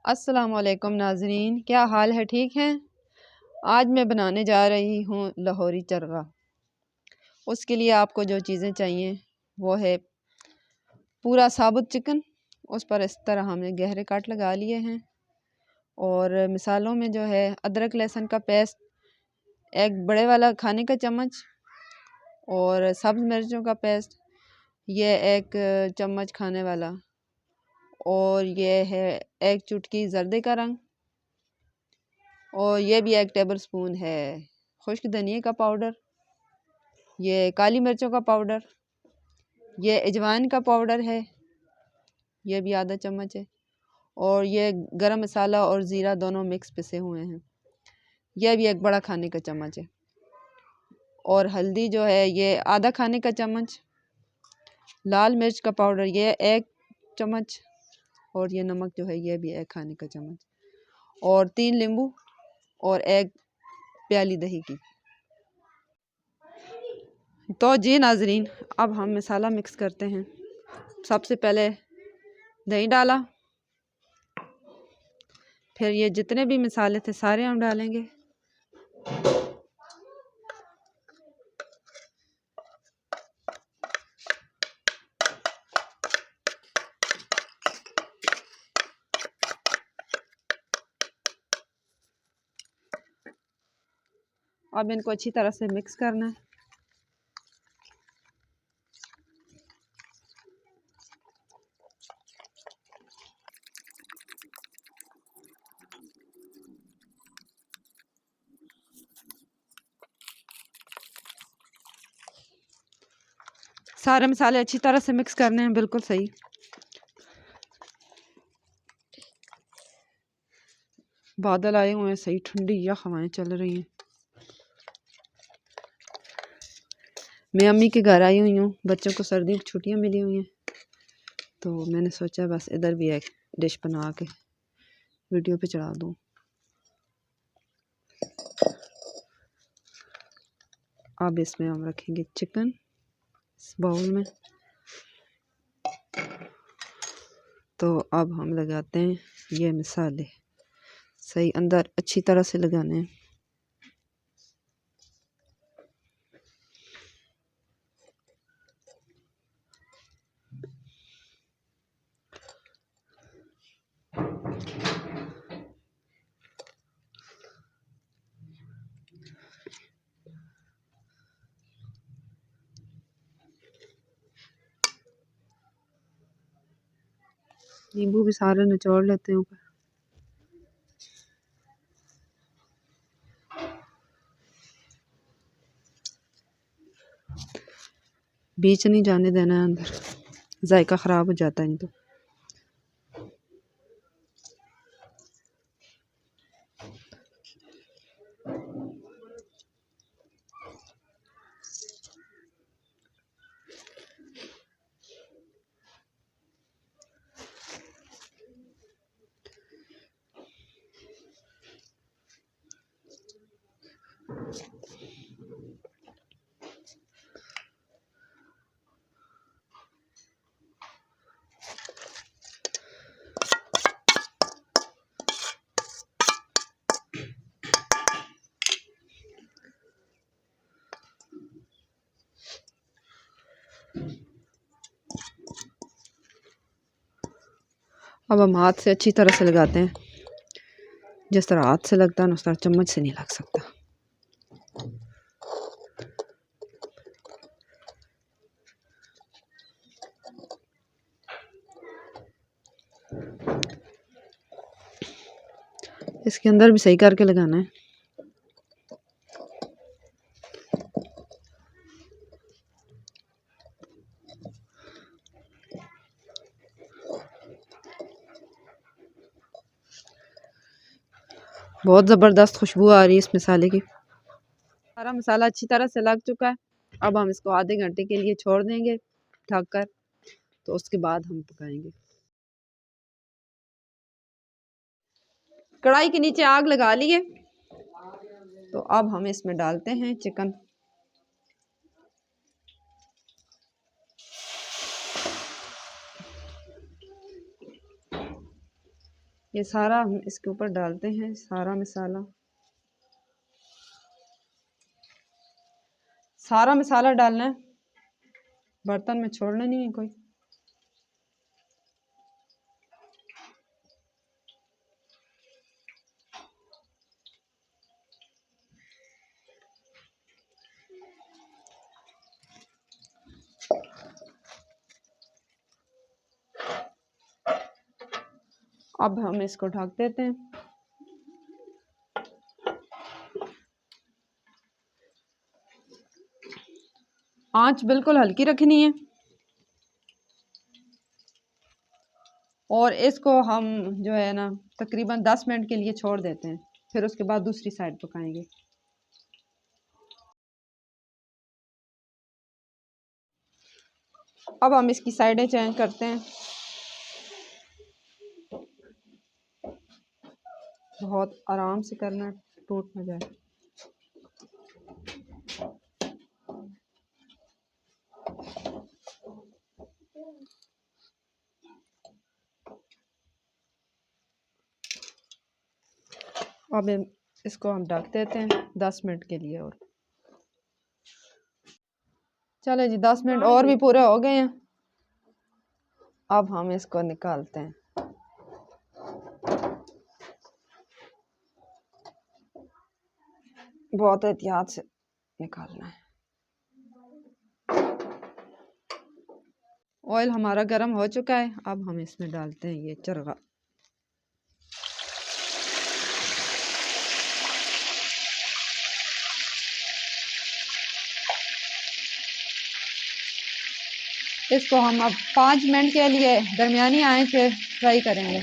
अस्सलाम वालेकुम नाजरीन, क्या हाल है? ठीक हैं। आज मैं बनाने जा रही हूँ लाहौरी चरगा। उसके लिए आपको जो चीज़ें चाहिए वो है पूरा साबुत चिकन। उस पर इस तरह हमने गहरे काट लगा लिए हैं। और मिसालों में जो है अदरक लहसुन का पेस्ट, एक बड़े वाला खाने का चम्मच, और सब्ज़ मिर्चों का पेस्ट ये एक चम्मच खाने वाला, और ये है एक चुटकी जर्दे का रंग, और ये भी एक टेबल स्पून है खुश्क धनिया का पाउडर, ये काली मिर्चों का पाउडर, ये अजवाइन का पाउडर है, ये भी आधा चम्मच है, और ये गरम मसाला और ज़ीरा दोनों मिक्स पिसे हुए हैं, यह भी एक बड़ा खाने का चम्मच है। और हल्दी जो है ये आधा खाने का चम्मच, लाल मिर्च का पाउडर ये एक चम्मच, और ये नमक जो है ये भी एक खाने का चम्मच, और 3 नींबू और एक प्याली दही की। तो जी नाजरीन, अब हम मसाला मिक्स करते हैं। सबसे पहले दही डाला, फिर ये जितने भी मसाले थे सारे हम डालेंगे। अब इनको अच्छी तरह से मिक्स करना है। सारे मसाले अच्छी तरह से मिक्स करने हैं, बिल्कुल सही। बादल आए हुए हैं, सही ठंडी या हवाएं चल रही हैं। मैं अम्मी के घर आई हुई हूँ, बच्चों को सर्दियों की छुट्टियाँ मिली हुई हैं, तो मैंने सोचा बस इधर भी एक डिश बना के वीडियो पे चढ़ा दूँ। अब इसमें हम रखेंगे चिकन इस बाउल में। तो अब हम लगाते हैं ये मसाले, सही अंदर अच्छी तरह से लगाने हैं। नींबू भी सारे निचोड़ लेते हैं ऊपर। बीच नहीं जाने देना है अंदर, जायका ख़राब हो जाता है नहीं तो। अब हम हाथ से अच्छी तरह से लगाते हैं। जिस तरह हाथ से लगता है ना उस तरह चम्मच से नहीं लग सकता। इसके अंदर भी सही करके लगाना है। बहुत ज़बरदस्त खुशबू आ रही है इस मसाले की। सारा मसाला अच्छी तरह से लग चुका है। अब हम इसको आधे घंटे के लिए छोड़ देंगे ढक कर, तो उसके बाद हम पकाएंगे। कढ़ाई के नीचे आग लगा लिए, तो अब हम इसमें डालते हैं चिकन। ये सारा हम इसके ऊपर डालते हैं, सारा मसाला डालना है, बर्तन में छोड़ना नहीं है कोई। अब हम इसको ढक देते हैं। आंच बिल्कुल हल्की रखनी है और इसको हम जो है ना तकरीबन 10 मिनट के लिए छोड़ देते हैं, फिर उसके बाद दूसरी साइड पकाएंगे। अब हम इसकी साइडें चेंज करते हैं। बहुत आराम से करना, टूट ना जाए। अब इसको हम ढक देते हैं 10 मिनट के लिए। और चलो जी, 10 मिनट और भी पूरे हो गए हैं। अब हम इसको निकालते हैं। बहुत एहतियात से निकालना है। ऑयल हमारा गर्म हो चुका है। अब हम इसमें डालते हैं ये चरगा। इसको हम अब 5 मिनट के लिए दरमियानी आंच पे फ्राई करेंगे।